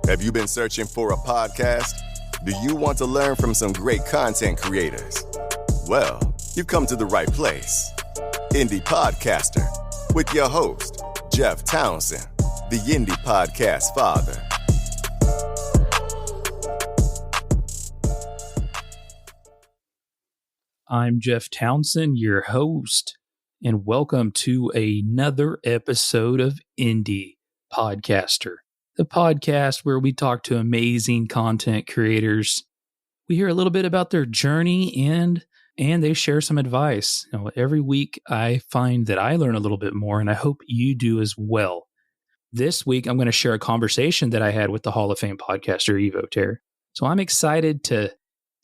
Have you been searching for a podcast? Do you want to learn from some great content creators? Well, you've come to the right place. Indie Podcaster with your host, Jeff Townsend, the Indie Podcast Father. I'm Jeff Townsend, your host, and welcome to another episode of Indie Podcaster, the podcast where we talk to amazing content creators. We hear a little bit about their journey and they share some advice. Every week I find that I learn a little bit more, and I hope you do as well. This week I'm going to share a conversation that I had with the Hall of Fame podcaster, Terra. So I'm excited to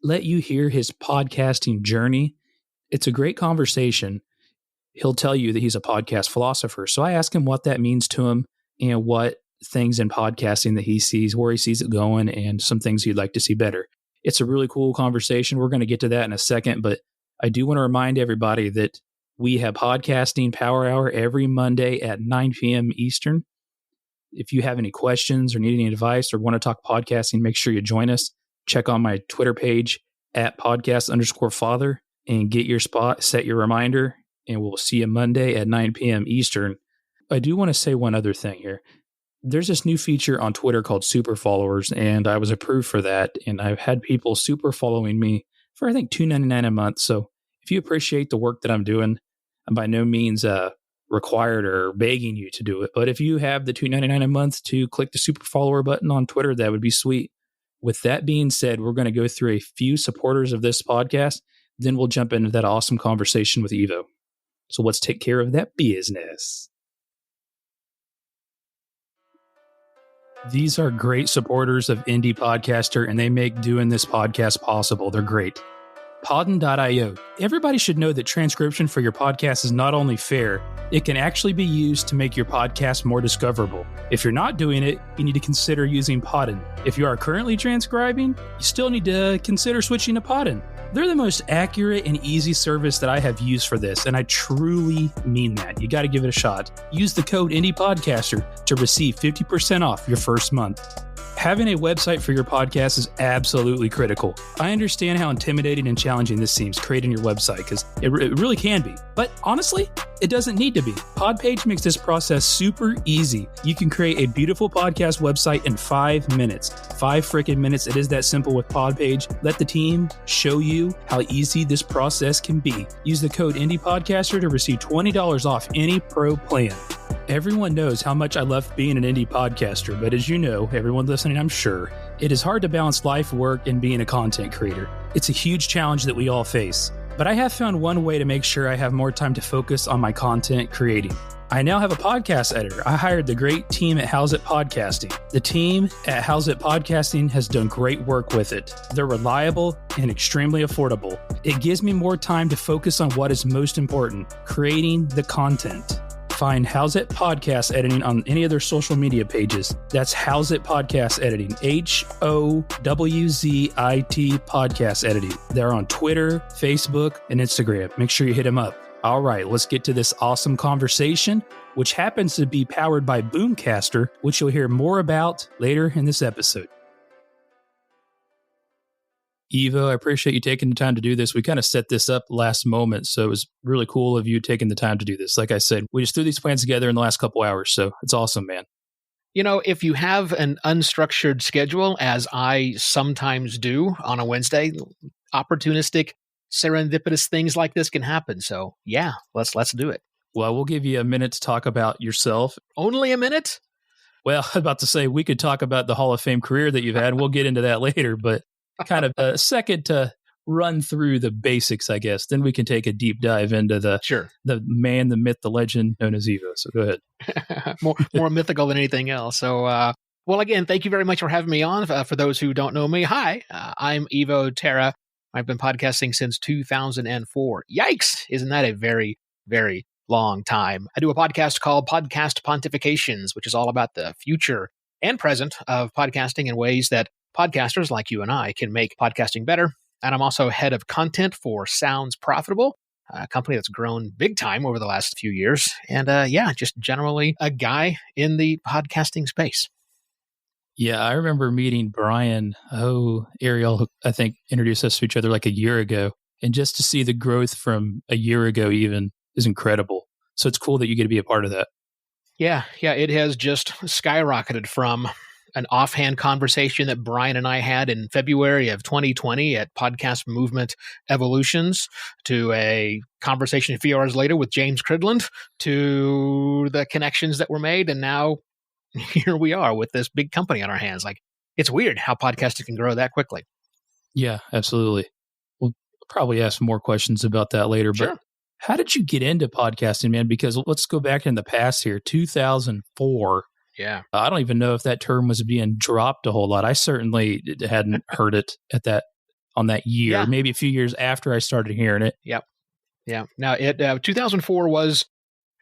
let you hear his podcasting journey. It's a great conversation. He'll tell you that he's a podcast philosopher. So I asked him what that means to him and what things in podcasting that he sees, where he sees it going, and some things he'd like to see better. It's a really cool conversation. We're going to get to that in a second, but I do want to remind everybody that we have Podcasting Power Hour every Monday at 9 p.m. Eastern. If you have any questions or need any advice or want to talk podcasting, make sure you join us. Check on my Twitter page at podcast_father and get your spot, set your reminder, and we'll see you Monday at 9 p.m. Eastern. I do want to say one other thing here. There's this new feature on Twitter called Super Followers, and I was approved for that, and I've had people super following me for, I think, $2.99 a month. So if you appreciate the work that I'm doing, I'm by no means required or begging you to do it, but if you have the $2.99 a month to click the Super Follower button on Twitter, that would be sweet. With that being said, we're going to go through a few supporters of this podcast, then we'll jump into that awesome conversation with Evo. So let's take care of that business. These are great supporters of Indie Podcaster, and they make doing this podcast possible. They're great. Podden.io. Everybody should know that transcription for your podcast is not only fair, it can actually be used to make your podcast more discoverable. If you're not doing it, you need to consider using Podden. If you are currently transcribing, you still need to consider switching to Podden. They're the most accurate and easy service that I have used for this, and I truly mean that. You got to give it a shot. Use the code IndiePodcaster to receive 50% off your first month. Having a website for your podcast is absolutely critical. I understand how intimidating and challenging this seems, creating your website, because it really can be. But honestly, it doesn't need to be. Podpage makes this process super easy. You can create a beautiful podcast website in 5 minutes. 5 freaking minutes. It is that simple with Podpage. Let the team show you how easy this process can be. Use the code IndiePodcaster to receive $20 off any pro plan. Everyone knows how much I love being an indie podcaster, but as you know, everyone listening, I'm sure, it is hard to balance life, work, and being a content creator. It's a huge challenge that we all face. But I have found one way to make sure I have more time to focus on my content creating. I now have a podcast editor. I hired the great team at How's It Podcasting. The team at How's It Podcasting has done great work with it. They're reliable and extremely affordable. It gives me more time to focus on what is most important, creating the content. Find How's It Podcast Editing on any of their social media pages. That's How's It Podcast Editing. HOWZIT Podcast Editing. They're on Twitter, Facebook, and Instagram. Make sure you hit them up. All right, let's get to this awesome conversation, which happens to be powered by Boomcaster, which you'll hear more about later in this episode. Evo, I appreciate you taking the time to do this. We kind of set this up last moment, so it was really cool of you taking the time to do this. Like I said, we just threw these plans together in the last couple hours, so it's awesome, man. You know, if you have an unstructured schedule, as I sometimes do on a Wednesday, opportunistic, serendipitous things like this can happen. So yeah, let's do it. Well, we'll give you a minute to talk about yourself. Only a minute? Well, I'm about to say we could talk about the Hall of Fame career that you've had. We'll get into that later, but kind of a second to run through the basics, I guess. Then we can take a deep dive into the man, the myth, the legend known as Evo. So go ahead. more mythical than anything else. So, well, again, thank you very much for having me on. For those who don't know me, hi, I'm Evo Terra. I've been podcasting since 2004. Yikes! Isn't that a very, very long time? I do a podcast called Podcast Pontifications, which is all about the future and present of podcasting in ways that podcasters like you and I can make podcasting better. And I'm also head of content for Sounds Profitable, a company that's grown big time over the last few years. And just generally a guy in the podcasting space. Yeah, I remember meeting Brian. Ariel, I think, introduced us to each other like a year ago. And just to see the growth from a year ago even is incredible. So it's cool that you get to be a part of that. Yeah, it has just skyrocketed from an offhand conversation that Brian and I had in February of 2020 at Podcast Movement Evolutions to a conversation a few hours later with James Cridland to the connections that were made. And now here we are with this big company on our hands. Like, it's weird how podcasting can grow that quickly. Yeah, absolutely. We'll probably ask more questions about that later. Sure. But how did you get into podcasting, man? Because let's go back in the past here, 2004. Yeah. I don't even know if that term was being dropped a whole lot. I certainly hadn't heard it on that year, Yeah. maybe a few years after I started hearing it. Yep. Yeah. Now, 2004 was,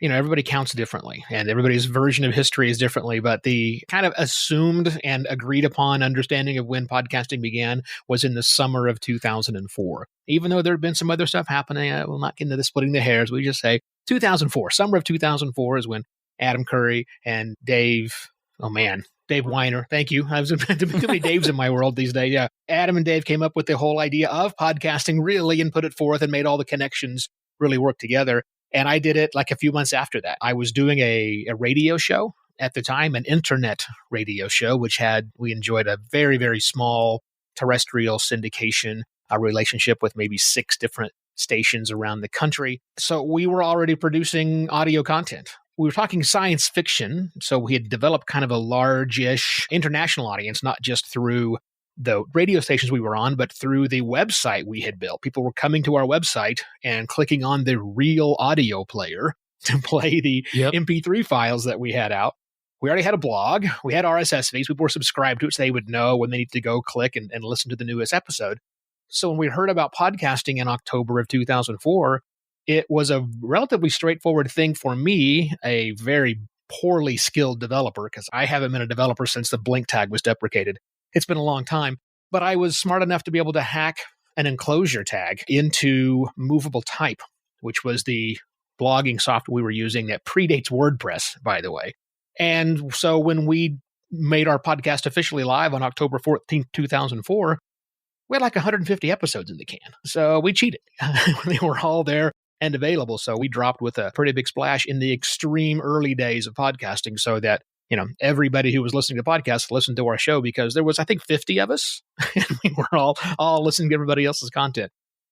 everybody counts differently and everybody's version of history is differently, but the kind of assumed and agreed upon understanding of when podcasting began was in the summer of 2004. Even though there had been some other stuff happening, we'll not get into the splitting the hairs. We just say 2004. Summer of 2004 is when Adam Curry and Dave Weiner. Thank you. I was too many Daves in my world these days. Yeah. Adam and Dave came up with the whole idea of podcasting really and put it forth and made all the connections really work together. And I did it like a few months after that. I was doing a radio show at the time, an internet radio show, which we enjoyed a very, very small terrestrial syndication, a relationship with maybe 6 different stations around the country. So we were already producing audio content. We were talking science fiction, so we had developed kind of a large-ish international audience, not just through the radio stations we were on, but through the website we had built. People were coming to our website and clicking on the real audio player to play the MP3 files that we had out. We already had a blog. We had RSS feeds. People were subscribed to it, so they would know when they need to go click and listen to the newest episode. So when we heard about podcasting in October of 2004, it was a relatively straightforward thing for me, a very poorly skilled developer, because I haven't been a developer since the blink tag was deprecated. It's been a long time, but I was smart enough to be able to hack an enclosure tag into movable type, which was the blogging software we were using that predates WordPress, by the way. And so when we made our podcast officially live on October 14th, 2004, we had like 150 episodes in the can. So we cheated. They were all there and available. So we dropped with a pretty big splash in the extreme early days of podcasting so that everybody who was listening to podcasts listened to our show, because there was, I think, 50 of us, and we were all listening to everybody else's content.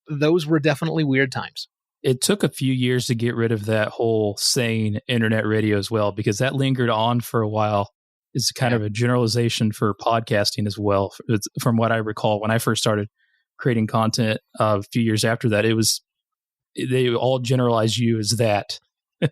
Those were definitely weird times. It took a few years to get rid of that whole saying internet radio as well, because that lingered on for a while. It's kind of a generalization for podcasting as well. From what I recall, when I first started creating content a few years after that, they all generalize you as that.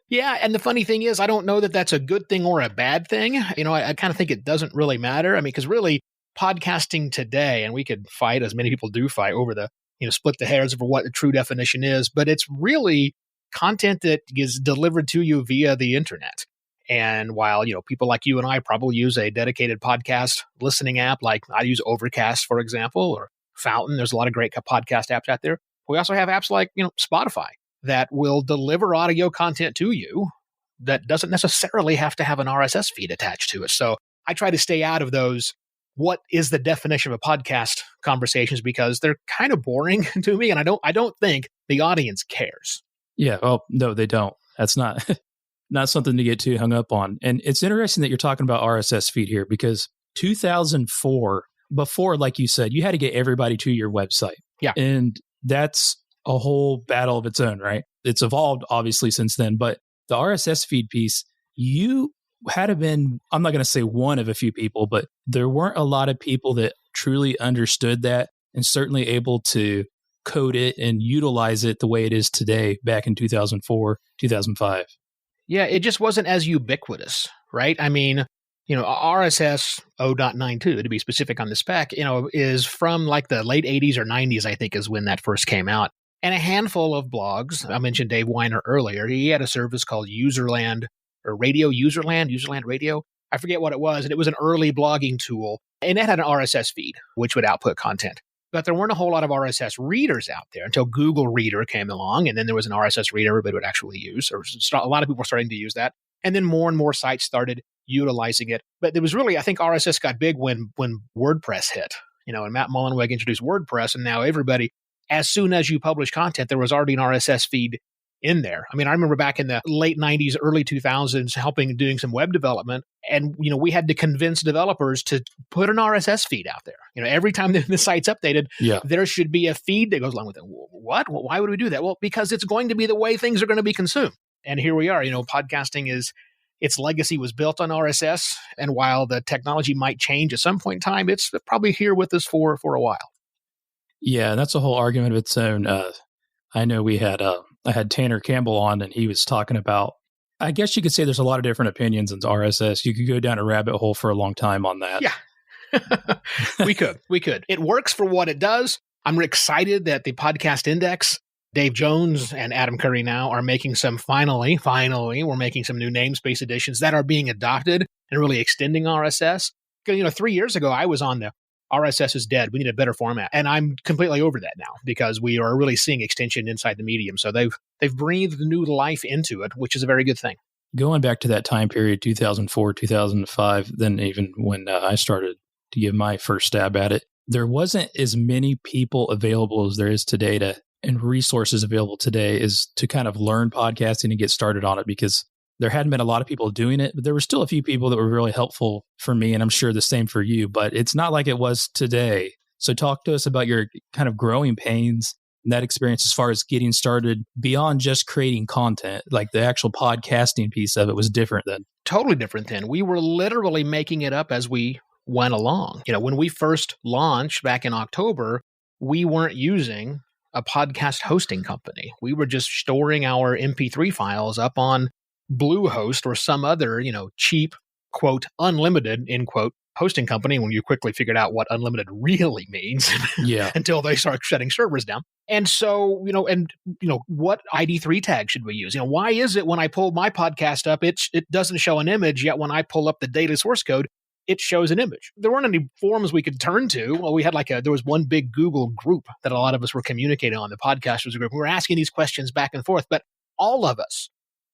Yeah, and the funny thing is, I don't know that that's a good thing or a bad thing. I kind of think it doesn't really matter. I mean, because really, podcasting today, and we could fight, as many people do fight, over the, split the hairs over what the true definition is, but it's really content that is delivered to you via the internet. And while, people like you and I probably use a dedicated podcast listening app, like I use Overcast, for example, or Fountain, there's a lot of great podcast apps out there. We also have apps like, Spotify, that will deliver audio content to you that doesn't necessarily have to have an RSS feed attached to it. So I try to stay out of those, what is the definition of a podcast conversations, because they're kind of boring to me, and I don't think the audience cares. Yeah, well, no, they don't. That's not something to get too hung up on. And it's interesting that you're talking about RSS feed here, because 2004, before, like you said, you had to get everybody to your website. Yeah. And that's a whole battle of its own, right? It's evolved obviously since then, but the RSS feed piece, you had to been, I'm not going to say one of a few people, but there weren't a lot of people that truly understood that and certainly able to code it and utilize it the way it is today back in 2004, 2005. Yeah, it just wasn't as ubiquitous, right? I mean, RSS 0.92, to be specific on the spec, is from like the late 80s or 90s, I think, is when that first came out. And a handful of blogs. I mentioned Dave Weiner earlier. He had a service called Userland Radio. I forget what it was. And it was an early blogging tool. And it had an RSS feed, which would output content. But there weren't a whole lot of RSS readers out there until Google Reader came along. And then there was an RSS reader everybody would actually use. Or a lot of people were starting to use that. And then more and more sites started utilizing it. But it was really, I think RSS got big when WordPress hit, and Matt Mullenweg introduced WordPress, and now everybody, as soon as you publish content, there was already an RSS feed in there. I mean, I remember back in the late 90s, early 2000s, doing some web development. And, we had to convince developers to put an RSS feed out there. Every time the site's updated, there should be a feed that goes along with it. What? Well, why would we do that? Well, because it's going to be the way things are going to be consumed. And here we are, podcasting its legacy was built on RSS. And while the technology might change at some point in time, it's probably here with us for a while. Yeah, that's a whole argument of its own. I know I had Tanner Campbell on, and he was talking about, I guess you could say there's a lot of different opinions in RSS. You could go down a rabbit hole for a long time on that. Yeah, we could. It works for what it does. I'm excited that the Podcast Index, Dave Jones and Adam Curry now are making some, finally, we're making some new namespace editions that are being adopted and really extending RSS. Because, 3 years ago, I was on the RSS is dead. We need a better format. And I'm completely over that now because we are really seeing extension inside the medium. So they've breathed new life into it, which is a very good thing. Going back to that time period, 2004, 2005, then even when I started to give my first stab at it, there wasn't as many people available as there is today and resources available today is to kind of learn podcasting and get started on it, because there hadn't been a lot of people doing it, but there were still a few people that were really helpful for me, and I'm sure the same for you, but it's not like it was today. So talk to us about your kind of growing pains and that experience as far as getting started beyond just creating content. Like the actual podcasting piece of it was different then. Totally different then. We were literally making it up as we went along. When we first launched back in October, we weren't using a podcast hosting company. We were just storing our MP3 files up on Bluehost or some other, cheap, quote, unlimited, end quote, hosting company, when you quickly figured out what unlimited really means until they start shutting servers down. And so, what ID3 tag should we use? Why is it when I pull my podcast up, it doesn't show an image, yet when I pull up the data source code, it shows an image? There weren't any forums we could turn to. Well, we had there was one big Google group that a lot of us were communicating on, the Podcasters group. We were asking these questions back and forth, but all of us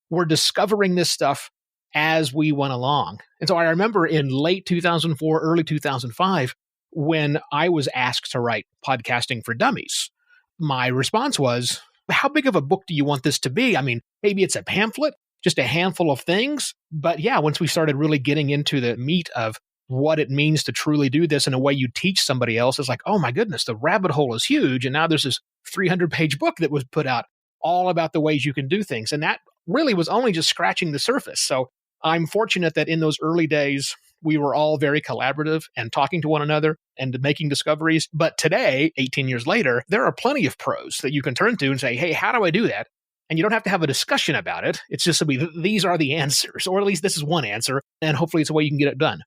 were discovering this stuff as we went along. And so I remember in late 2004, early 2005, when I was asked to write Podcasting for Dummies, my response was, how big of a book do you want this to be? I mean, maybe it's a pamphlet, just a handful of things. But yeah, once we started really getting into the meat of what it means to truly do this in a way you teach somebody else, it's like, oh my goodness, the rabbit hole is huge. And now there's this 300-page book that was put out all about the ways you can do things. And that really was only just scratching the surface. So I'm fortunate that in those early days, we were all very collaborative and talking to one another and making discoveries. But today, 18 years later, there are plenty of pros that you can turn to and say, hey, how do I do that? And you don't have to have a discussion about it. It's just these are the answers, or at least this is one answer. And hopefully it's a way you can get it done.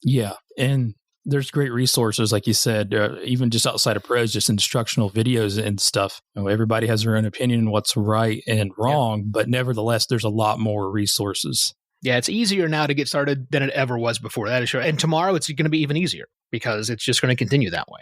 Yeah. And there's great resources, like you said, even just outside of pros, just instructional videos and stuff. Everybody has their own opinion on what's right and wrong, but nevertheless, there's a lot more resources. Yeah, it's easier now to get started than it ever was before. That is sure. And tomorrow it's going to be even easier because it's just going to continue that way.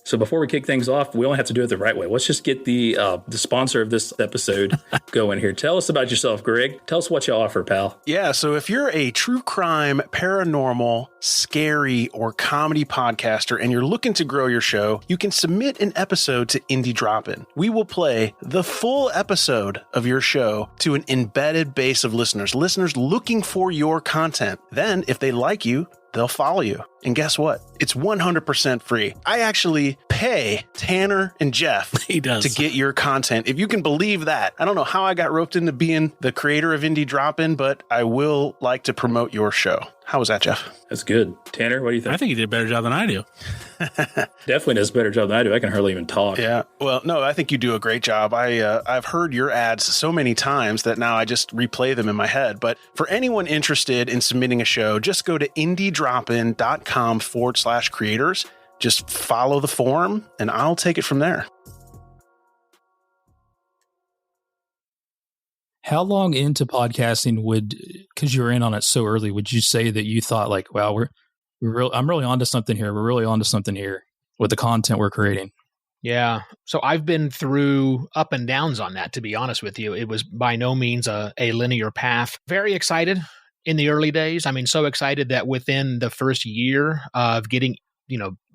So before we kick things off, we only have to do it the right way. Let's just get the sponsor of this episode going here. Tell us about yourself, Greg. Tell us what you offer, pal. Yeah, so if you're a true crime, paranormal, scary, or comedy podcaster and you're looking to grow your show, you can submit an episode to Indie Drop-In. We will play the full episode of your show to an embedded base of listeners looking for your content. Then, if they like you, they'll follow you. And guess what? It's 100% free. I actually pay Tanner and Jeff to get your content. If you can believe that. I don't know how I got roped into being the creator of Indie Drop-In, but I will like to promote your show. How was that, Jeff? That's good. Tanner, what do you think? I think you did a better job than I do. Definitely does a better job than I do. I can hardly even talk. Yeah. Well, no, I think you do a great job. I've heard your ads so many times that now I just replay them in my head. But for anyone interested in submitting a show, just go to indiedropin.com/creators. Just follow the form and I'll take it from there. How long into podcasting because you were in on it so early, would you say that you thought like, wow, I'm really onto something here. We're really onto something here with the content we're creating? Yeah. So I've been through up and downs on that, to be honest with you. It was by no means a linear path. Very excited in the early days. I mean, so excited that within the first year of getting,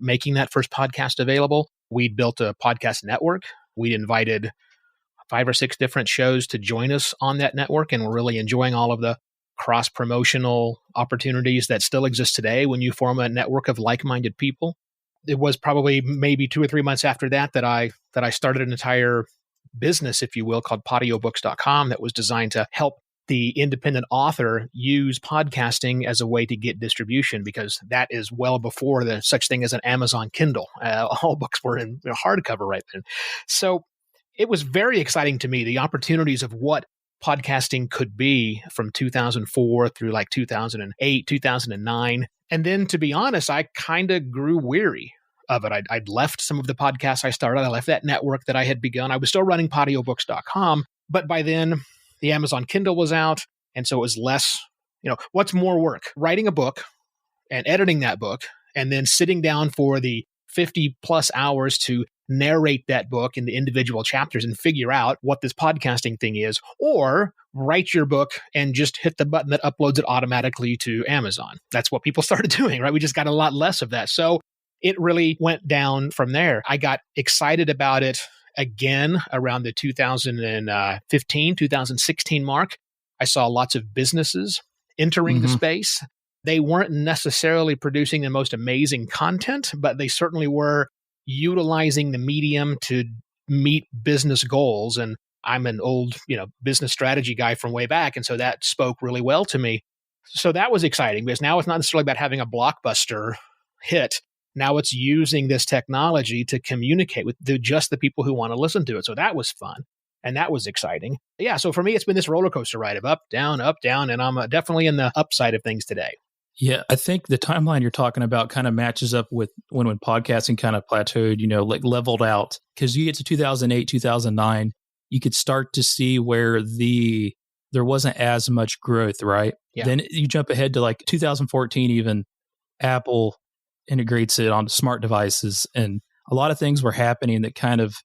making that first podcast available, we'd built a podcast network. We'd invited 5 or 6 different shows to join us on that network, and we're really enjoying all of the cross-promotional opportunities that still exist today when you form a network of like-minded people. It was probably maybe 2 or 3 months after that I started an entire business, if you will, called patiobooks.com that was designed to help the independent author use podcasting as a way to get distribution, because that is well before the such thing as an Amazon Kindle. All books were in hardcover right then. So it was very exciting to me, the opportunities of what podcasting could be from 2004 through like 2008, 2009. And then, to be honest, I kind of grew weary of it. I'd left some of the podcasts I started. I left that network that I had begun. I was still running patiobooks.com, but by then the Amazon Kindle was out. And so it was less, what's more work? Writing a book and editing that book, and then sitting down for the 50 plus hours to narrate that book in the individual chapters and figure out what this podcasting thing is, or write your book and just hit the button that uploads it automatically to Amazon. That's what people started doing, right? We just got a lot less of that. So it really went down from there. I got excited about it again around the 2015, 2016 mark. I saw lots of businesses entering the space. They weren't necessarily producing the most amazing content, but they certainly were utilizing the medium to meet business goals. And I'm an old, business strategy guy from way back. And so that spoke really well to me. So that was exciting, because now it's not necessarily about having a blockbuster hit. Now it's using this technology to communicate with just the people who want to listen to it. So that was fun. And that was exciting. Yeah. So for me, it's been this roller coaster ride of up, down, and I'm definitely in the upside of things today. Yeah, I think the timeline you're talking about kind of matches up with when podcasting kind of plateaued, like leveled out. Because you get to 2008, 2009, you could start to see where there wasn't as much growth, right? Yeah. Then you jump ahead to like 2014, even Apple integrates it onto smart devices. And a lot of things were happening that kind of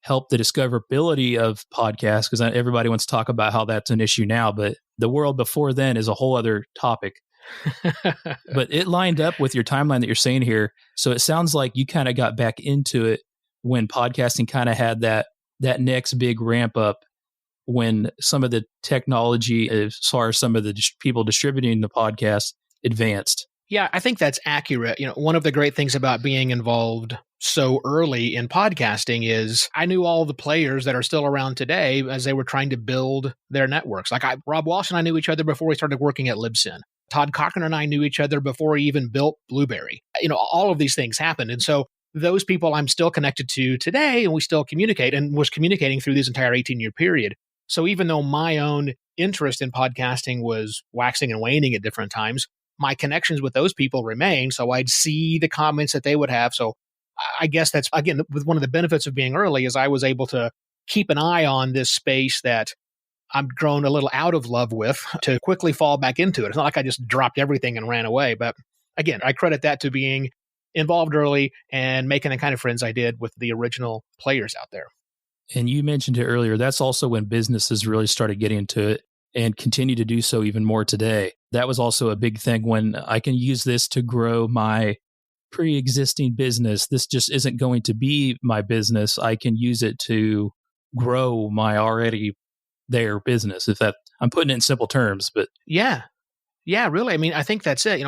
helped the discoverability of podcasts, because everybody wants to talk about how that's an issue now. But the world before then is a whole other topic. But it lined up with your timeline that you're saying here. So it sounds like you kind of got back into it when podcasting kind of had that next big ramp up, when some of the technology, as far as some of the people distributing the podcast, advanced. Yeah, I think that's accurate. One of the great things about being involved so early in podcasting is I knew all the players that are still around today as they were trying to build their networks. Like Rob Walsh and I knew each other before we started working at Libsyn. Todd Cochran and I knew each other before he even built Blueberry. All of these things happened. And so those people I'm still connected to today, and we still communicate, and was communicating through this entire 18-year period. So even though my own interest in podcasting was waxing and waning at different times, my connections with those people remain. So I'd see the comments that they would have. So I guess that's, again, with one of the benefits of being early, is I was able to keep an eye on this space that I'm grown a little out of love with, to quickly fall back into it. It's not like I just dropped everything and ran away. But again, I credit that to being involved early and making the kind of friends I did with the original players out there. And you mentioned it earlier, that's also when businesses really started getting into it and continue to do so even more today. That was also a big thing, when I can use this to grow my pre-existing business. This just isn't going to be my business. I can use it to grow my already their business, if that, I'm putting it in simple terms, but yeah, really. I mean, I think that's it.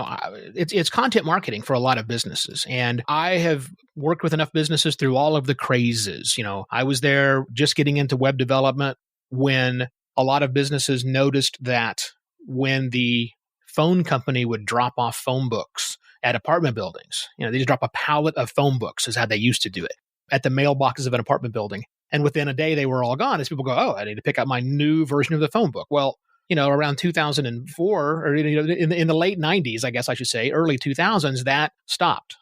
It's content marketing for a lot of businesses, and I have worked with enough businesses through all of the crazes. I was there just getting into web development when a lot of businesses noticed that when the phone company would drop off phone books at apartment buildings, they just drop a pallet of phone books, is how they used to do it, at the mailboxes of an apartment building. And within a day, they were all gone, as people go, oh, I need to pick up my new version of the phone book. Well, around 2004, or in the late 90s, I guess I should say, early 2000s, that stopped.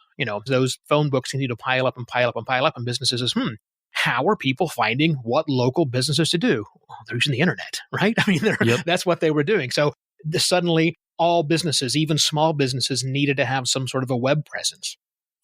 Those phone books continue to pile up and pile up and pile up, and businesses says, how are people finding what local businesses to do? Well, they're using the internet, right? I mean, that's what they were doing. So suddenly, all businesses, even small businesses, needed to have some sort of a web presence.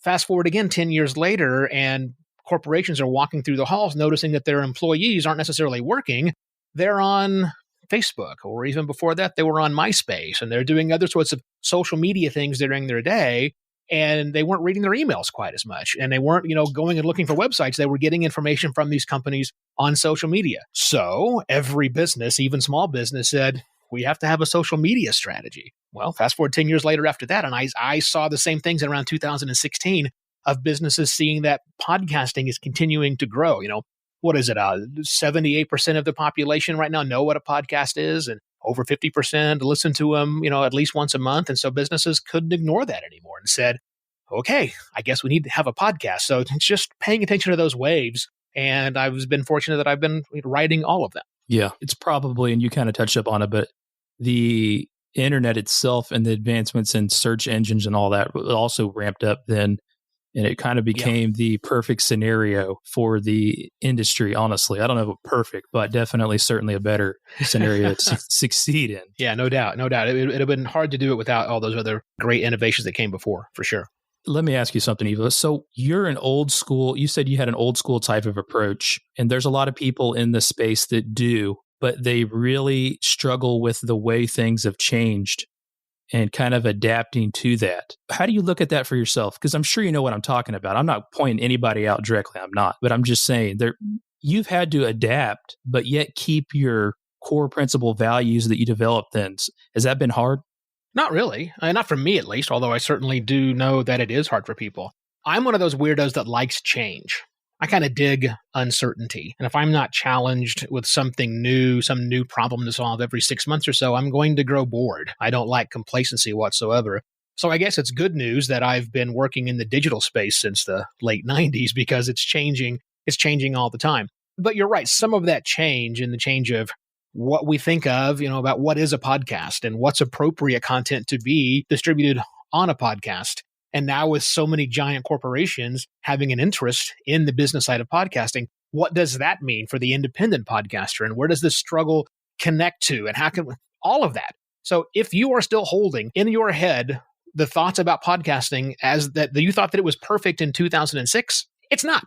Fast forward again 10 years later, and corporations are walking through the halls noticing that their employees aren't necessarily working. They're on Facebook, or even before that, they were on MySpace, and they're doing other sorts of social media things during their day. And they weren't reading their emails quite as much. And they weren't, going and looking for websites. They were getting information from these companies on social media. So every business, even small business, said, we have to have a social media strategy. Well, fast forward 10 years later after that, and I saw the same things in around 2016 of businesses seeing that podcasting is continuing to grow. What is it? 78% of the population right now know what a podcast is, and over 50% listen to them, at least once a month. And so businesses couldn't ignore that anymore and said, okay, I guess we need to have a podcast. So it's just paying attention to those waves. And I've been fortunate that I've been writing all of them. Yeah, it's probably, and you kind of touched up on it, but the internet itself and the advancements in search engines and all that also ramped up then. And it kind of became the perfect scenario for the industry, honestly. I don't know if perfect, but definitely certainly a better scenario to succeed in. Yeah, no doubt. No doubt. It'd have been hard to do it without all those other great innovations that came before, for sure. Let me ask you something, Eva. So you're an old school, you said you had an old school type of approach, and there's a lot of people in the space that do, but they really struggle with the way things have changed and kind of adapting to that. How do you look at that for yourself? Because I'm sure you know what I'm talking about. I'm not pointing anybody out directly. I'm not. But I'm just saying you've had to adapt, but yet keep your core principle values that you developed then. Has that been hard? Not really. Not for me, at least, although I certainly do know that it is hard for people. I'm one of those weirdos that likes change. I kind of dig uncertainty. And if I'm not challenged with something new, some new problem to solve every 6 months or so, I'm going to grow bored. I don't like complacency whatsoever. So I guess it's good news that I've been working in the digital space since the late 90s because it's changing. It's changing all the time. But you're right. Some of that change and the change of what we think of, about what is a podcast and what's appropriate content to be distributed on a podcast. And now with so many giant corporations having an interest in the business side of podcasting, what does that mean for the independent podcaster? And where does this struggle connect to? And how can all of that? So if you are still holding in your head the thoughts about podcasting as that you thought that it was perfect in 2006, it's not.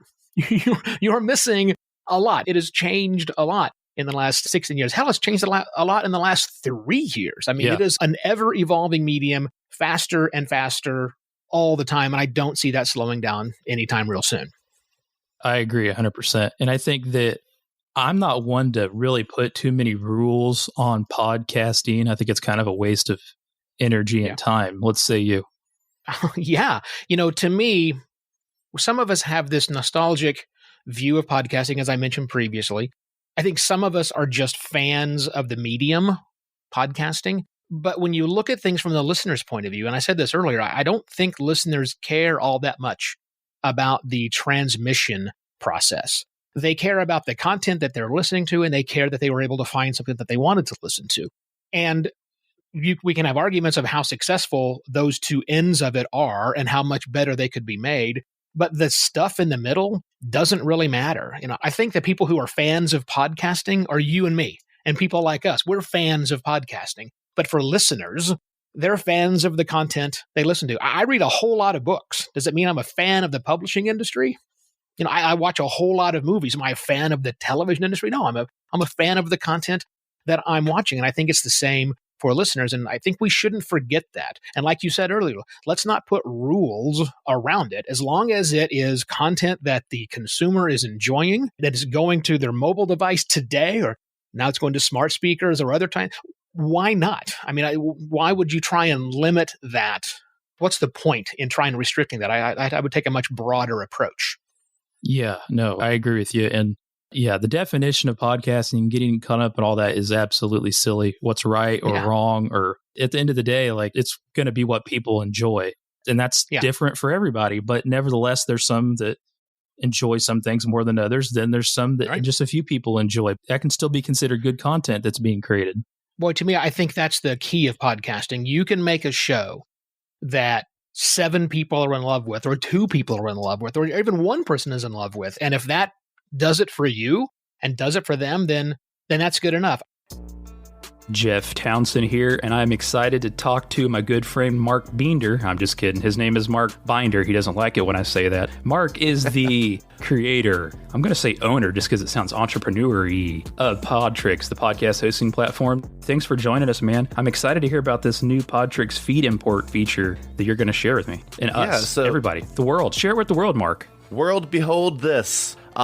You're missing a lot. It has changed a lot in the last 16 years. Hell, it's changed a lot in the last 3 years. I mean, It is an ever-evolving medium, faster and faster all the time. And I don't see that slowing down anytime real soon. I agree 100%. And I think that I'm not one to really put too many rules on podcasting. I think it's kind of a waste of energy and time. Let's say you. Yeah. To me, some of us have this nostalgic view of podcasting, as I mentioned previously. I think some of us are just fans of the medium podcasting. But when you look at things from the listener's point of view, and I said this earlier, I don't think listeners care all that much about the transmission process. They care about the content that they're listening to, and they care that they were able to find something that they wanted to listen to. And we can have arguments of how successful those two ends of it are and how much better they could be made. But the stuff in the middle doesn't really matter. I think the people who are fans of podcasting are you and me and people like us. We're fans of podcasting. But for listeners, they're fans of the content they listen to. I read a whole lot of books. Does it mean I'm a fan of the publishing industry? I watch a whole lot of movies. Am I a fan of the television industry? No, I'm a fan of the content that I'm watching. And I think it's the same for listeners. And I think we shouldn't forget that. And like you said earlier, let's not put rules around it. As long as it is content that the consumer is enjoying, that is going to their mobile device today, or now it's going to smart speakers or other times. Why not? I mean, why would you try and limit that? What's the point in trying to restricting that? I would take a much broader approach. Yeah, no, I agree with you. And yeah, the definition of podcasting, getting caught up and all that is absolutely silly. What's right or wrong, or at the end of the day, it's going to be what people enjoy. And that's different for everybody. But nevertheless, there's some that enjoy some things more than others. Then there's some that just a few people enjoy. That can still be considered good content that's being created. Boy, to me, I think that's the key of podcasting. You can make a show that 7 people are in love with, or 2 people are in love with, or even 1 person is in love with. And if that does it for you and does it for them, then that's good enough. Jeff Townsend here, and I'm excited to talk to my good friend Mark Binder. I'm just kidding. His name is Mark Binder. He doesn't like it when I say that. Mark is the creator, I'm going to say owner just because it sounds entrepreneur-y, of Podtrix, the podcast hosting platform. Thanks for joining us, man. I'm excited to hear about this new Podtrix feed import feature that you're going to share with me and us, everybody, the world. Share it with the world, Mark. World, behold this. The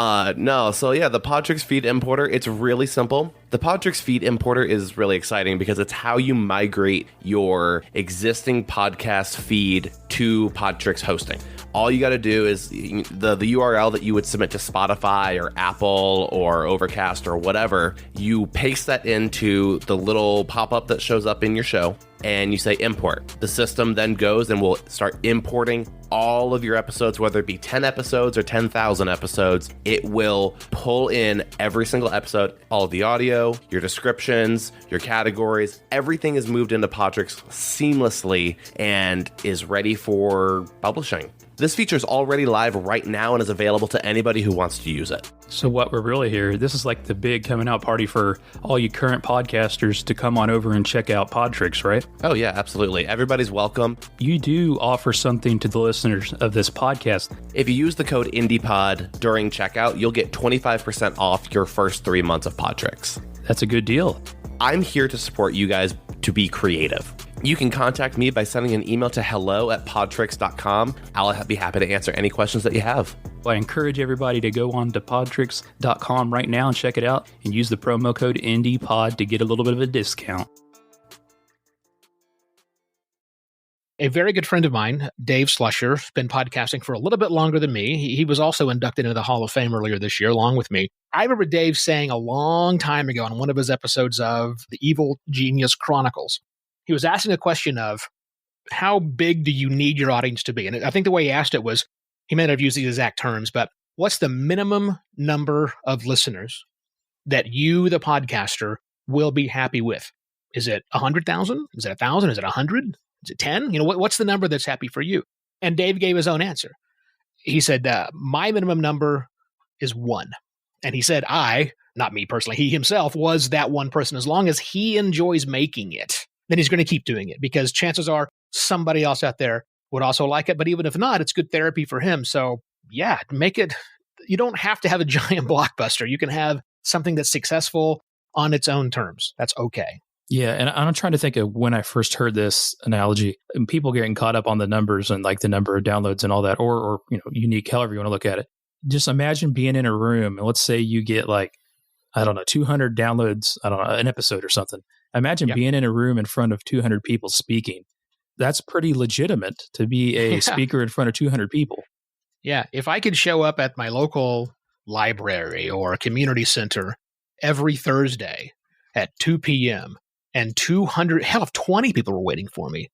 Podtrix feed importer, it's really simple. The Podtrix feed importer is really exciting because it's how you migrate your existing podcast feed to Podtrix hosting. All you got to do is the URL that you would submit to Spotify or Apple or Overcast or whatever, you paste that into the little pop-up that shows up in your show and you say import. The system then goes and will start importing all of your episodes, whether it be 10 episodes or 10,000 episodes. It will pull in every single episode, all of the audio, your descriptions, your categories. Everything is moved into Podtrix seamlessly and is ready for publishing. This feature is already live right now and is available to anybody who wants to use it. So what we're really here, this is like the big coming out party for all you current podcasters to come on over and check out Podtrix, right? Oh yeah, absolutely. Everybody's welcome. You do offer something to the listeners of this podcast. If you use the code IndiePod during checkout, you'll get 25% off your first 3 months of Podtrix. That's a good deal. I'm here to support you guys to be creative. You can contact me by sending an email to hello@podtrix.com. I'll be happy to answer any questions that you have. Well, I encourage everybody to go on to podtrix.com right now and check it out and use the promo code IndiePod to get a little bit of a discount. A very good friend of mine, Dave Slusher, has been podcasting for a little bit longer than me. He was also inducted into the Hall of Fame earlier this year, along with me. I remember Dave saying a long time ago on one of his episodes of the Evil Genius Chronicles, he was asking a question of, how big do you need your audience to be? And I think the way he asked it was, he may not have used these exact terms, but what's the minimum number of listeners that you, the podcaster, will be happy with? Is it 100,000? Is it 1,000? Is it 100? Is it 10? What's the number that's happy for you? And Dave gave his own answer. He said, my minimum number is 1. And he said, not me personally, he himself was that one person. As long as he enjoys making it, then he's going to keep doing it because chances are somebody else out there would also like it. But even if not, it's good therapy for him. So yeah, make it. You don't have to have a giant blockbuster. You can have something that's successful on its own terms. That's okay. Yeah, and I'm trying to think of when I first heard this analogy, and people getting caught up on the numbers and like the number of downloads and all that, or unique, however you want to look at it. Just imagine being in a room and let's say you get 200 downloads, an episode or something. Imagine being in a room in front of 200 people speaking. That's pretty legitimate to be a speaker in front of 200 people. Yeah, if I could show up at my local library or community center every Thursday at 2 p.m., and 200, hell, if 20 people were waiting for me,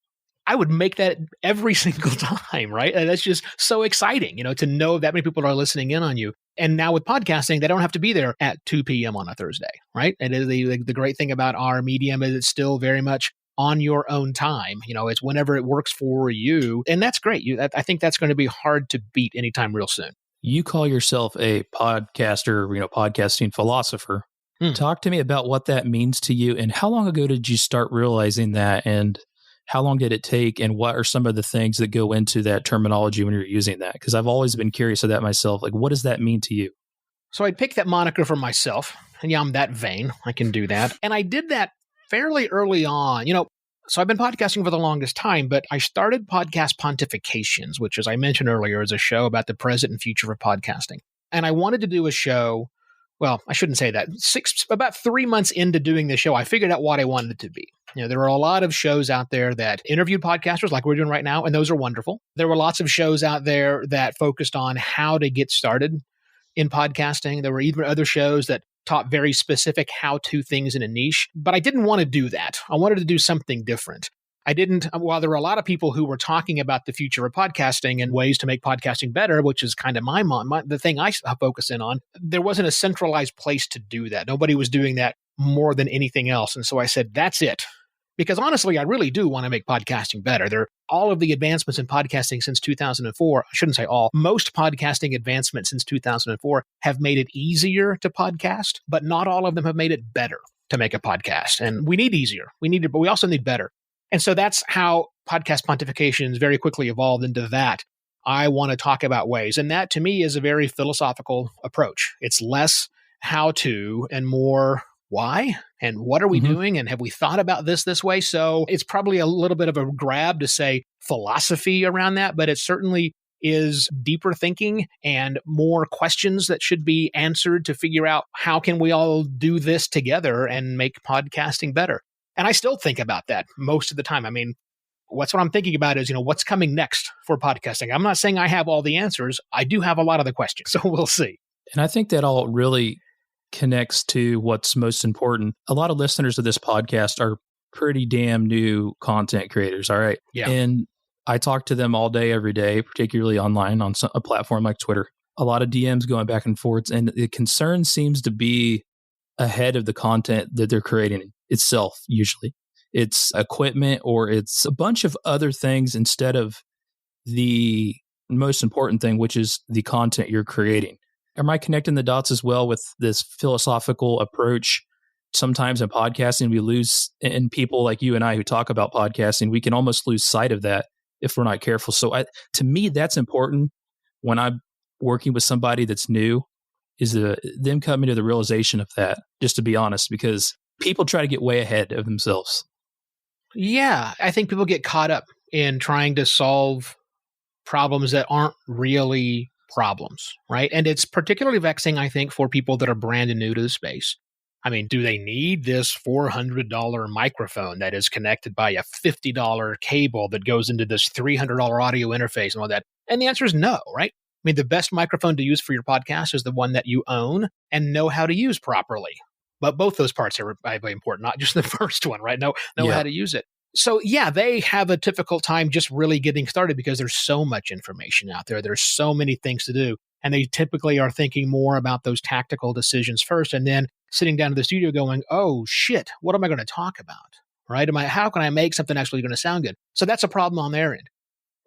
I would make that every single time, right? And that's just so exciting, to know that many people are listening in on you. And now with podcasting, they don't have to be there at 2 p.m. on a Thursday, right? And the great thing about our medium is it's still very much on your own time. It's whenever it works for you. And that's great. I think that's going to be hard to beat anytime real soon. You call yourself a podcaster, podcasting philosopher. Talk to me about what that means to you and how long ago did you start realizing that and how long did it take and what are some of the things that go into that terminology when you're using that? Because I've always been curious of that myself. Like, what does that mean to you? So I picked that moniker for myself. And yeah, I'm that vain. I can do that. And I did that fairly early on. So I've been podcasting for the longest time, but I started podcast Pontifications, which, as I mentioned earlier, is a show about the present and future of podcasting. And I wanted to do a show. Well, I shouldn't say that. About 3 months into doing the show, I figured out what I wanted it to be. There were a lot of shows out there that interviewed podcasters like we're doing right now, and those are wonderful. There were lots of shows out there that focused on how to get started in podcasting. There were even other shows that taught very specific how-to things in a niche, but I didn't want to do that. I wanted to do something different. While there were a lot of people who were talking about the future of podcasting and ways to make podcasting better, which is kind of the thing I focus in on, there wasn't a centralized place to do that. Nobody was doing that more than anything else. And so I said, that's it. Because honestly, I really do want to make podcasting better. All of the advancements in podcasting since 2004, I shouldn't say all, most podcasting advancements since 2004 have made it easier to podcast, but not all of them have made it better to make a podcast. And we need easier. But we also need better. And so that's how Podcast Pontifications very quickly evolved into that. I want to talk about ways. And that to me is a very philosophical approach. It's less how to and more why and what are we doing and have we thought about this way? So it's probably a little bit of a grab to say philosophy around that, but it certainly is deeper thinking and more questions that should be answered to figure out how can we all do this together and make podcasting better. And I still think about that most of the time. I mean, what I'm thinking about is, what's coming next for podcasting? I'm not saying I have all the answers. I do have a lot of the questions, so we'll see. And I think that all really connects to what's most important. A lot of listeners of this podcast are pretty damn new content creators, all right? Yeah. And I talk to them all day, every day, particularly online on a platform like Twitter. A lot of DMs going back and forth, and the concern seems to be ahead of the content that they're creating itself, usually. It's equipment or it's a bunch of other things instead of the most important thing, which is the content you're creating. Am I connecting the dots as well with this philosophical approach? Sometimes in podcasting, we lose, and people like you and I who talk about podcasting, we can almost lose sight of that if we're not careful. So to me, that's important when I'm working with somebody that's new, is them coming to the realization of that, just to be honest, because people try to get way ahead of themselves. Yeah, I think people get caught up in trying to solve problems that aren't really problems, right? And it's particularly vexing, I think, for people that are brand new to the space. I mean, do they need this $400 microphone that is connected by a $50 cable that goes into this $300 audio interface and all that? And the answer is no, right? I mean, the best microphone to use for your podcast is the one that you own and know how to use properly. But both those parts are very important, not just the first one, right? Know how to use it. So yeah, they have a difficult time just really getting started because there's so much information out there. There's so many things to do. And they typically are thinking more about those tactical decisions first and then sitting down in the studio going, oh shit, what am I going to talk about? Right? How can I make something actually going to sound good? So that's a problem on their end.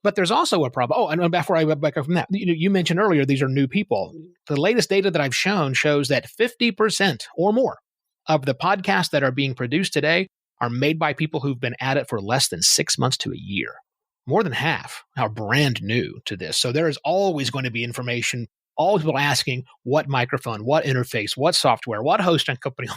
But there's also a problem. Oh, and before I go back from that, you mentioned earlier, these are new people. The latest data that I've shown shows that 50% or more of the podcasts that are being produced today are made by people who've been at it for less than 6 months to a year. More than half are brand new to this. So there is always going to be information, always people asking what microphone, what interface, what software, what hosting company,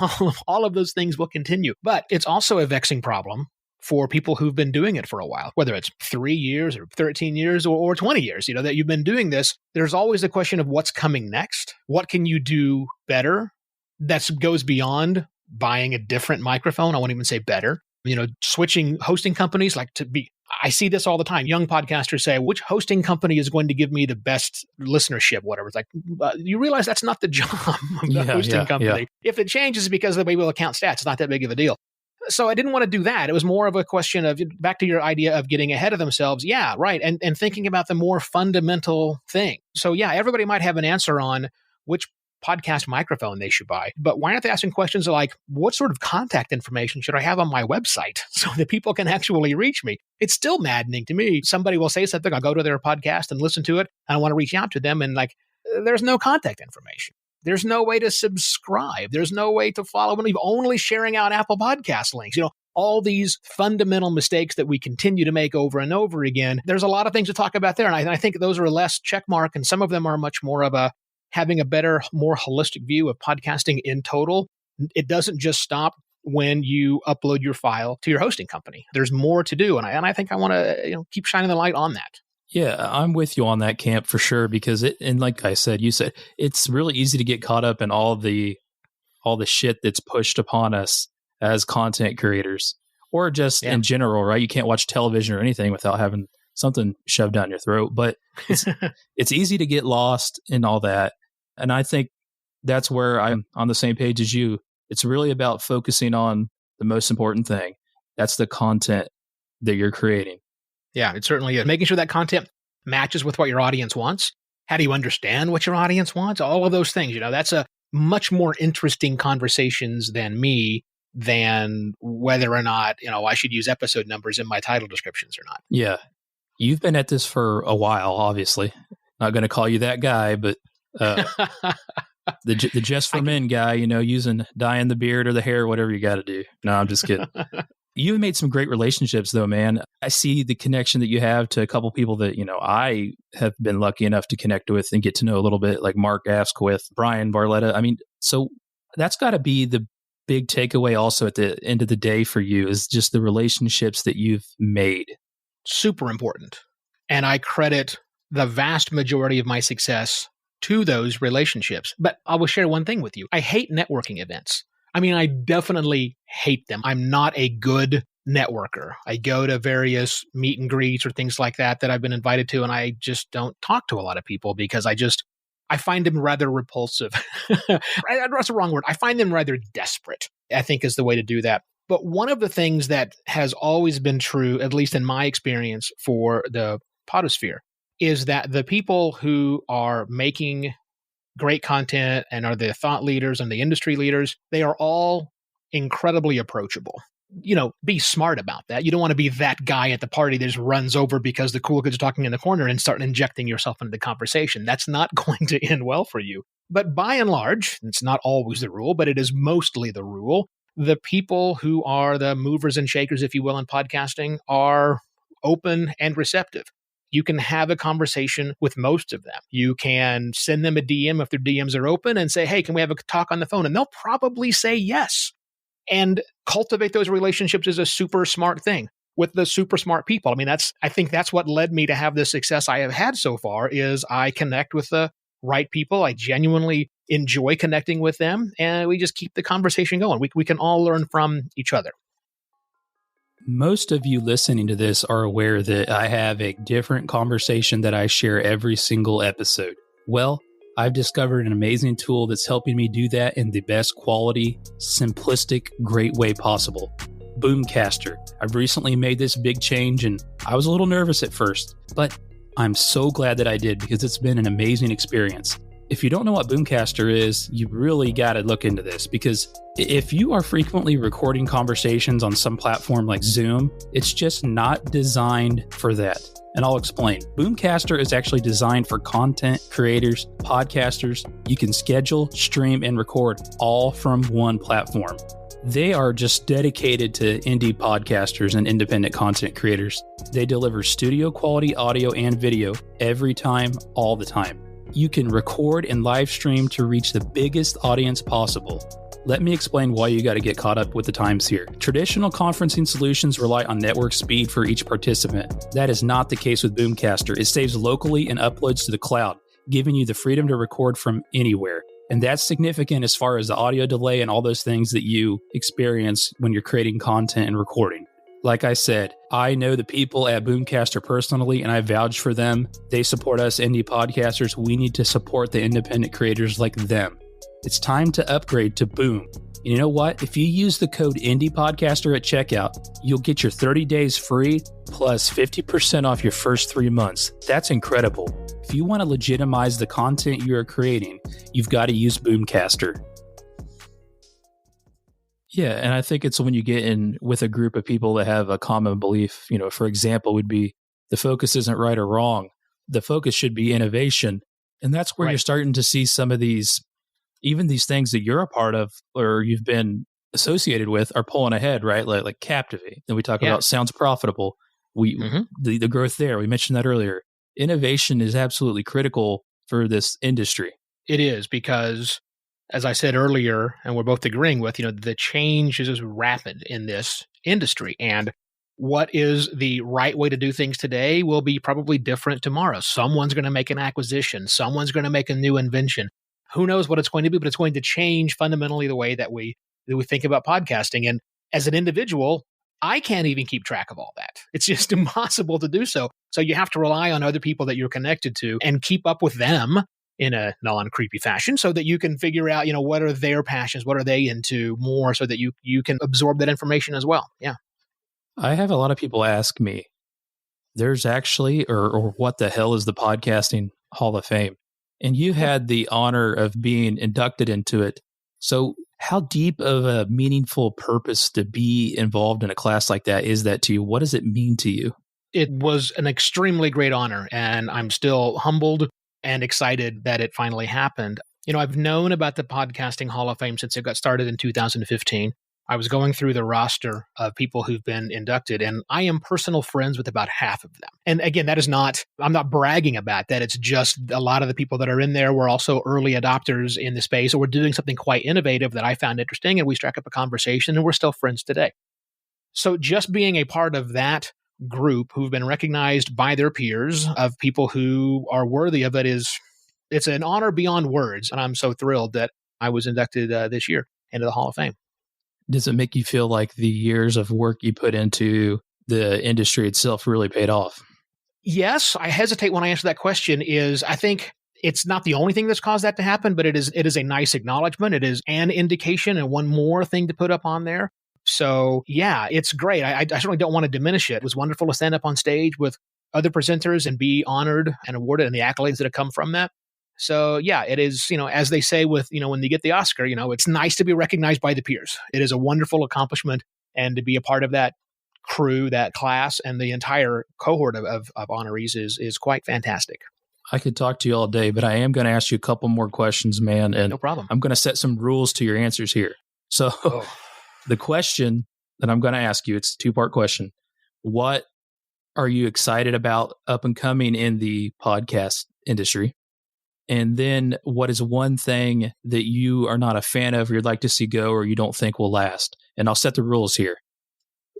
all of those things will continue. But it's also a vexing problem for people who've been doing it for a while, whether it's 3 years or 13 years or 20 years, that you've been doing this. There's always the question of what's coming next. What can you do better? That goes beyond buying a different microphone. I won't even say better. Switching hosting companies, I see this all the time. Young podcasters say, which hosting company is going to give me the best listenership, whatever. It's like, you realize that's not the job of the hosting company. Yeah. If it changes because of the way we'll account stats, it's not that big of a deal. So I didn't want to do that. It was more of a question of, back to your idea of getting ahead of themselves. Yeah, right. And thinking about the more fundamental thing. So yeah, everybody might have an answer on which podcast microphone they should buy. But why aren't they asking questions like, what sort of contact information should I have on my website so that people can actually reach me? It's still maddening to me. Somebody will say something, I'll go to their podcast and listen to it, and I want to reach out to them, and there's no contact information. There's no way to subscribe. There's no way to follow them, only sharing out Apple Podcast links. All these fundamental mistakes that we continue to make over and over again. There's a lot of things to talk about there, and I think those are less checkmark, and some of them are much more of having a better, more holistic view of podcasting in total. It doesn't just stop when you upload your file to your hosting company. There's more to do, and I think I want to keep shining the light on that. Yeah, I'm with you on that camp for sure, because and like I said, you said, it's really easy to get caught up in all the shit that's pushed upon us as content creators, or just in general, right? You can't watch television or anything without having something shoved down your throat, but it's easy to get lost in all that. And I think that's where I'm on the same page as you. It's really about focusing on the most important thing. That's the content that you're creating. Yeah, it certainly is. Making sure that content matches with what your audience wants. How do you understand what your audience wants? All of those things, that's a much more interesting conversations than whether or not, I should use episode numbers in my title descriptions or not. Yeah. You've been at this for a while, obviously. Not going to call you that guy, but The just for men guy, using dyeing the beard or the hair, whatever you got to do. No, I'm just kidding. You've made some great relationships, though, man. I see the connection that you have to a couple people that, I have been lucky enough to connect with and get to know a little bit, like Mark Asquith, Brian Barletta. I mean, so that's got to be the big takeaway also at the end of the day for you, is just the relationships that you've made. Super important. And I credit the vast majority of my success to those relationships. But I will share one thing with you. I hate networking events. I mean, I definitely hate them. I'm not a good networker. I go to various meet and greets or things like that I've been invited to, and I just don't talk to a lot of people because I find them rather repulsive. That's the wrong word. I find them rather desperate, I think is the way to do that. But one of the things that has always been true, at least in my experience for the podosphere, is that the people who are making great content and are the thought leaders and the industry leaders, they are all incredibly approachable. Be smart about that. You don't want to be that guy at the party that just runs over because the cool kids are talking in the corner and start injecting yourself into the conversation. That's not going to end well for you. But by and large, it's not always the rule, but it is mostly the rule. The people who are the movers and shakers, if you will, in podcasting are open and receptive. You can have a conversation with most of them. You can send them a DM if their DMs are open and say, hey, can we have a talk on the phone? And they'll probably say yes. And cultivate those relationships is a super smart thing with the super smart people. I mean, I think that's what led me to have the success I have had so far is I connect with the right people. I genuinely enjoy connecting with them, and we just keep the conversation going. We can all learn from each other. Most of you listening to this are aware that I have a different conversation that I share every single episode. Well, I've discovered an amazing tool that's helping me do that in the best quality, simplistic, great way possible. Boomcaster. I've recently made this big change and I was a little nervous at first, but I'm so glad that I did because it's been an amazing experience. If you don't know what Boomcaster is, you really got to look into this because if you are frequently recording conversations on some platform like Zoom, it's just not designed for that. And I'll explain. Boomcaster is actually designed for content creators, podcasters. You can schedule, stream, and record all from one platform. They are just dedicated to indie podcasters and independent content creators. They deliver studio quality audio and video every time, all the time. You can record and live stream to reach the biggest audience possible. Let me explain why you got to get caught up with the times here. Traditional conferencing solutions rely on network speed for each participant. That is not the case with Boomcaster. It saves locally and uploads to the cloud, giving you the freedom to record from anywhere. And that's significant as far as the audio delay and all those things that you experience when you're creating content and recording. Like I said, I know the people at Boomcaster personally, and I vouch for them. They support us indie podcasters. We need to support the independent creators like them. It's time to upgrade to Boom. And you know what? If you use the code IndiePodcaster at checkout, you'll get your 30 days free plus 50% off your first 3 months. That's incredible. If you want to legitimize the content you are creating, you've got to use Boomcaster. Yeah, and I think it's when you get in with a group of people that have a common belief, for example, would be the focus isn't right or wrong. The focus should be innovation. And that's where You're starting to see some of these, even these things that you're a part of or you've been associated with are pulling ahead, right? Like Captivate. Then we talk about sounds profitable. The growth there, we mentioned that earlier. Innovation is absolutely critical for this industry. It is because, as I said earlier, and we're both agreeing with, the change is just rapid in this industry. And what is the right way to do things today will be probably different tomorrow. Someone's going to make an acquisition. Someone's going to make a new invention. Who knows what it's going to be, but it's going to change fundamentally the way that we think about podcasting. And as an individual, I can't even keep track of all that. It's just impossible to do so. So you have to rely on other people that you're connected to and keep up with them in a non-creepy fashion so that you can figure out, what are their passions, what are they into more so that you can absorb that information as well. Yeah. I have a lot of people ask me, there's actually, or what the hell is the Podcasting Hall of Fame? And you had the honor of being inducted into it. So how deep of a meaningful purpose to be involved in a class like that is that to you? What does it mean to you? It was an extremely great honor, and I'm still humbled and excited that it finally happened. I've known about the Podcasting Hall of Fame since it got started in 2015. I was going through the roster of people who've been inducted, and I am personal friends with about half of them. And again, I'm not bragging about that. It's just a lot of the people that are in there were also early adopters in the space, or were doing something quite innovative that I found interesting, and we struck up a conversation, and we're still friends today. So just being a part of that group who've been recognized by their peers of people who are worthy of it it's an honor beyond words. And I'm so thrilled that I was inducted this year into the Hall of Fame. Does it make you feel like the years of work you put into the industry itself really paid off? Yes, I hesitate when I answer that question. I think it's not the only thing that's caused that to happen, but it is a nice acknowledgement. It is an indication and one more thing to put up on there. So yeah, it's great. I certainly don't want to diminish it. It was wonderful to stand up on stage with other presenters and be honored and awarded, and the accolades that have come from that. So yeah, it is, as they say with, when you get the Oscar, it's nice to be recognized by the peers. It is a wonderful accomplishment, and to be a part of that crew, that class, and the entire cohort of honorees is quite fantastic. I could talk to you all day, but I am going to ask you a couple more questions, man. And no problem. I'm going to set some rules to your answers here. So the question that I'm going to ask you, it's a two-part question. What are you excited about up and coming in the podcast industry? And then what is one thing that you are not a fan of, or you'd like to see go, or you don't think will last? And I'll set the rules here.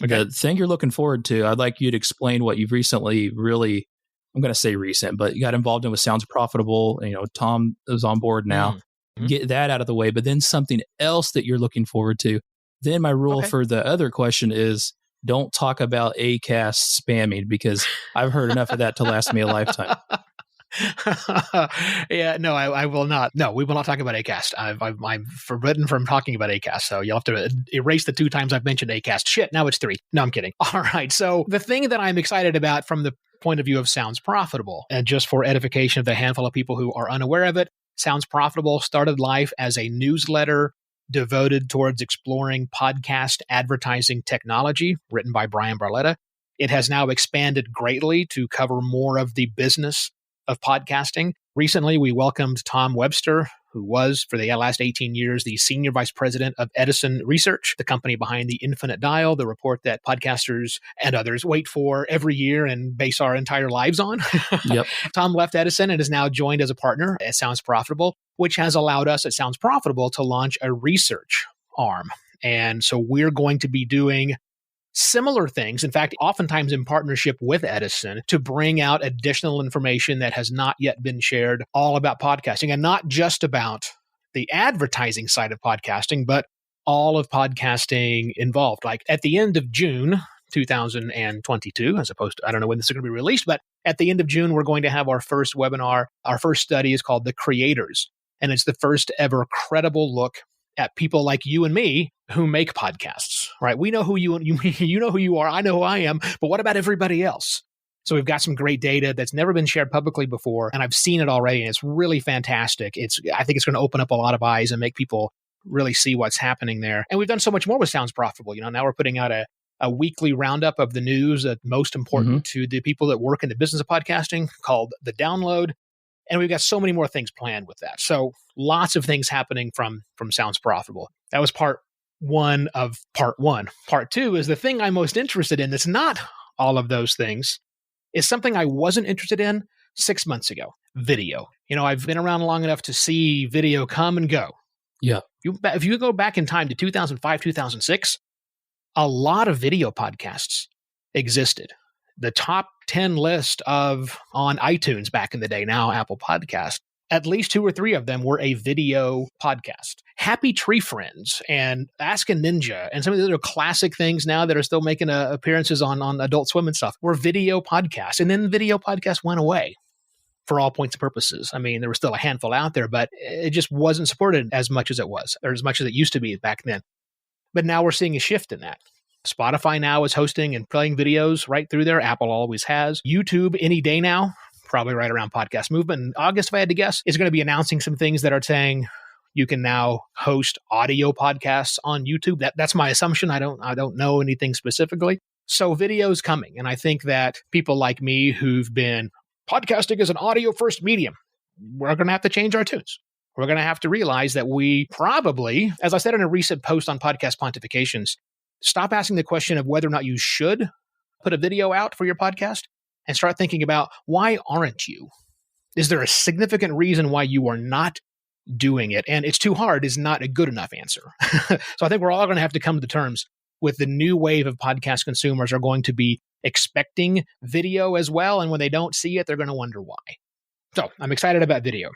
Okay. The thing you're looking forward to, I'd like you to explain what you've recently really, I'm going to say recent, but you got involved in with Sounds Profitable. Tom is on board now. Mm-hmm. Get that out of the way. But then something else that you're looking forward to. Then my rule for the other question is, don't talk about Acast spamming, because I've heard enough of that to last me a lifetime. Yeah, no, I will not. No, we will not talk about Acast. I'm forbidden from talking about Acast. So you'll have to erase the 2 times I've mentioned Acast. Shit, now it's 3. No, I'm kidding. All right. So the thing that I'm excited about from the point of view of Sounds Profitable, and just for edification of the handful of people who are unaware of it, Sounds Profitable started life as a newsletter devoted towards exploring podcast advertising technology, written by Brian Barletta. It has now expanded greatly to cover more of the business of podcasting. Recently, we welcomed Tom Webster, who was, for the last 18 years, the senior vice president of Edison Research, the company behind the Infinite Dial, the report that podcasters and others wait for every year and base our entire lives on. Yep. Tom left Edison and is now joined as a partner at Sounds Profitable, which has allowed us at Sounds Profitable to launch a research arm. And so we're going to be doing similar things, in fact, oftentimes in partnership with Edison, to bring out additional information that has not yet been shared, all about podcasting, and not just about the advertising side of podcasting, but all of podcasting involved. Like at the end of June 2022, as opposed to, I don't know when this is going to be released, but at the end of June, we're going to have our first webinar. Our first study is called The Creators, and it's the first ever credible look at people like you and me who make podcasts, right? We know who you know who you are. I know who I am, but what about everybody else? So we've got some great data that's never been shared publicly before, and I've seen it already, and it's really fantastic. I think it's going to open up a lot of eyes and make people really see what's happening there. And we've done so much more with Sounds Profitable. Now we're putting out a weekly roundup of the news that's most important to the people that work in the business of podcasting, called The Download. And we've got so many more things planned with that. So lots of things happening from Sounds Profitable. That was part 1 of part 1. Part 2 is the thing I'm most interested in that's not all of those things, is something I wasn't interested in 6 months ago: video. I've been around long enough to see video come and go. Yeah. If you go back in time to 2005, 2006, a lot of video podcasts existed. The top 10 list on iTunes back in the day, now Apple Podcast, at least 2 or 3 of them were a video podcast. Happy Tree Friends and Ask a Ninja and some of the other classic things now that are still making appearances on Adult Swim and stuff were video podcasts. And then video podcasts went away for all points and purposes. I mean, there was still a handful out there, but it just wasn't supported as much as it was, or as much as it used to be back then. But now we're seeing a shift in that. Spotify now is hosting and playing videos right through there. Apple always has. YouTube any day now, probably right around Podcast Movement in August, if I had to guess, is going to be announcing some things that are saying you can now host audio podcasts on YouTube. That's my assumption. I don't know anything specifically. So video's coming. And I think that people like me who've been podcasting as an audio first medium, we're going to have to change our tunes. we're going to have to realize that we probably, as I said in a recent post on Podcast Pontifications, stop asking the question of whether or not you should put a video out for your podcast and start thinking about, why aren't you? Is there a significant reason why you are not doing it? And it's too hard is not a good enough answer. So I think we're all going to have to come to terms with the new wave of podcast consumers are going to be expecting video as well. And when they don't see it, they're going to wonder why. So I'm excited about video.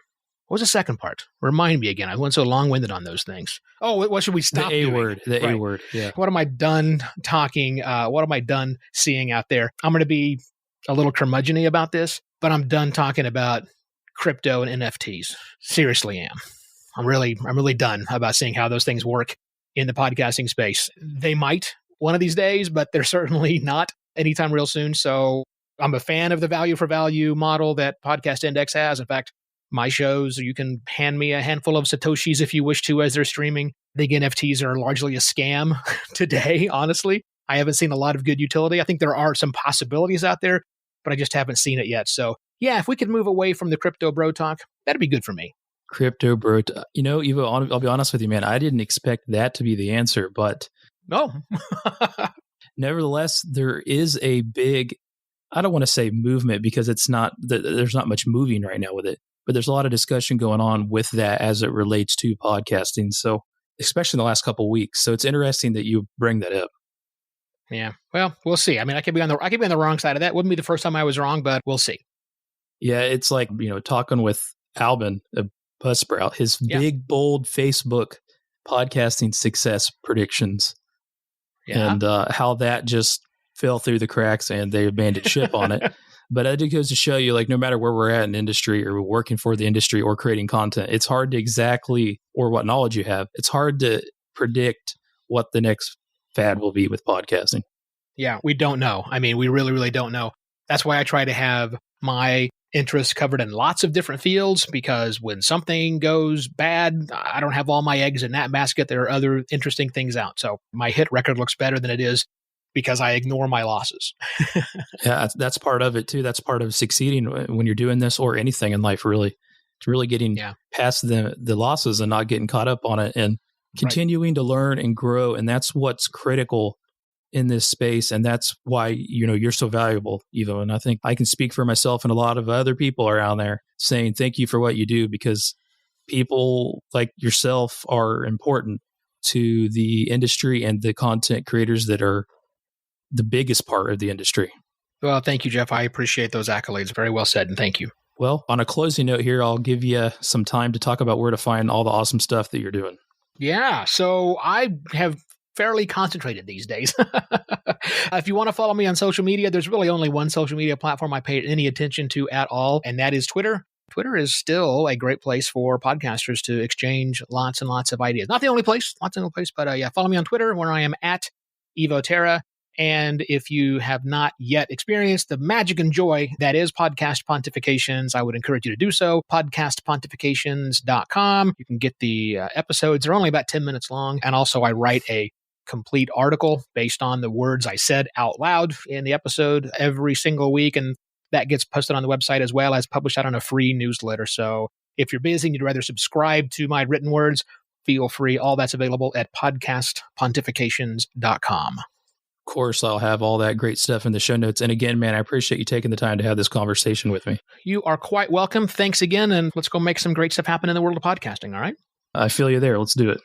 What was the second part? Remind me again. I went so long-winded on those things. Oh, what should we stop doing? The A word. Yeah. What am I done talking? What am I done seeing out there? I'm going to be a little curmudgeon-y about this, but I'm done talking about crypto and NFTs. Seriously am. I'm really done about seeing how those things work in the podcasting space. They might one of these days, but they're certainly not anytime real soon. So I'm a fan of the value for value model that Podcast Index has. In fact, my shows, you can hand me a handful of Satoshis if you wish to as they're streaming. I think NFTs are largely a scam today, honestly. I haven't seen a lot of good utility. I think there are some possibilities out there, but I just haven't seen it yet. So yeah, if we could move away from the crypto bro talk, that'd be good for me. Crypto bro. Ivo, I'll be honest with you, man. I didn't expect that to be the answer, but no. Nevertheless, there is a big, I don't want to say movement because it's not, there's not much moving right now with it, but there's a lot of discussion going on with that as it relates to podcasting. So especially in the last couple of weeks. So it's interesting that you bring that up. Yeah. Well, we'll see. I mean, I could be on the wrong side of that. Wouldn't be the first time I was wrong, but we'll see. Yeah. It's like, talking with Albin of Buzzsprout, his big, bold Facebook podcasting success predictions and how that just fell through the cracks and they abandoned ship on it. But it goes to show you, like, no matter where we're at in industry or working for the industry or creating content, it's hard to exactly, or what knowledge you have, it's hard to predict what the next fad will be with podcasting. Yeah, we don't know. I mean, we really, really don't know. That's why I try to have my interests covered in lots of different fields, because when something goes bad, I don't have all my eggs in that basket. There are other interesting things out. So my hit record looks better than it is because I ignore my losses. Yeah, that's part of it too. That's part of succeeding when you're doing this or anything in life, really. It's really getting past the losses and not getting caught up on it and continuing to learn and grow. And that's what's critical in this space. And that's why, you're so valuable, Evo. And I think I can speak for myself and a lot of other people around there saying thank you for what you do, because people like yourself are important to the industry and the content creators that are the biggest part of the industry. Well, thank you, Jeff. I appreciate those accolades. Very well said, and thank you. Well, on a closing note here, I'll give you some time to talk about where to find all the awesome stuff that you're doing. Yeah, so I have fairly concentrated these days. If you want to follow me on social media, there's really only one social media platform I pay any attention to at all, and that is Twitter. Twitter is still a great place for podcasters to exchange lots and lots of ideas. Not the only place, but follow me on Twitter, where I am at Evo Terra. And if you have not yet experienced the magic and joy that is Podcast Pontifications, I would encourage you to do so. Podcastpontifications.com. You can get the episodes. They're only about 10 minutes long. And also I write a complete article based on the words I said out loud in the episode every single week. And that gets posted on the website as well as published out on a free newsletter. So if you're busy and you'd rather subscribe to my written words, feel free. All that's available at podcastpontifications.com. Of course, I'll have all that great stuff in the show notes. And again, man, I appreciate you taking the time to have this conversation with me. You are quite welcome. Thanks again. And let's go make some great stuff happen in the world of podcasting. All right. I feel you there. Let's do it.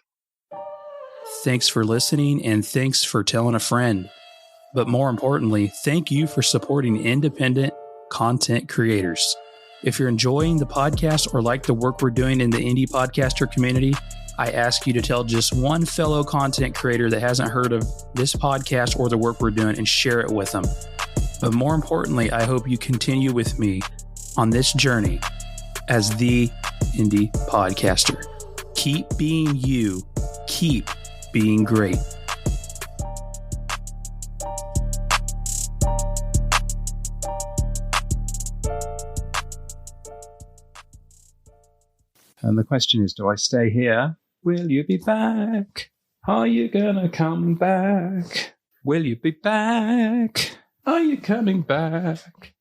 Thanks for listening, and thanks for telling a friend. But more importantly, thank you for supporting independent content creators. If you're enjoying the podcast or like the work we're doing in the indie podcaster community, I ask you to tell just one fellow content creator that hasn't heard of this podcast or the work we're doing and share it with them. But more importantly, I hope you continue with me on this journey as the indie podcaster. Keep being you. Keep being great. And the question is, do I stay here? Will you be back? Are you gonna come back? Will you be back? Are you coming back?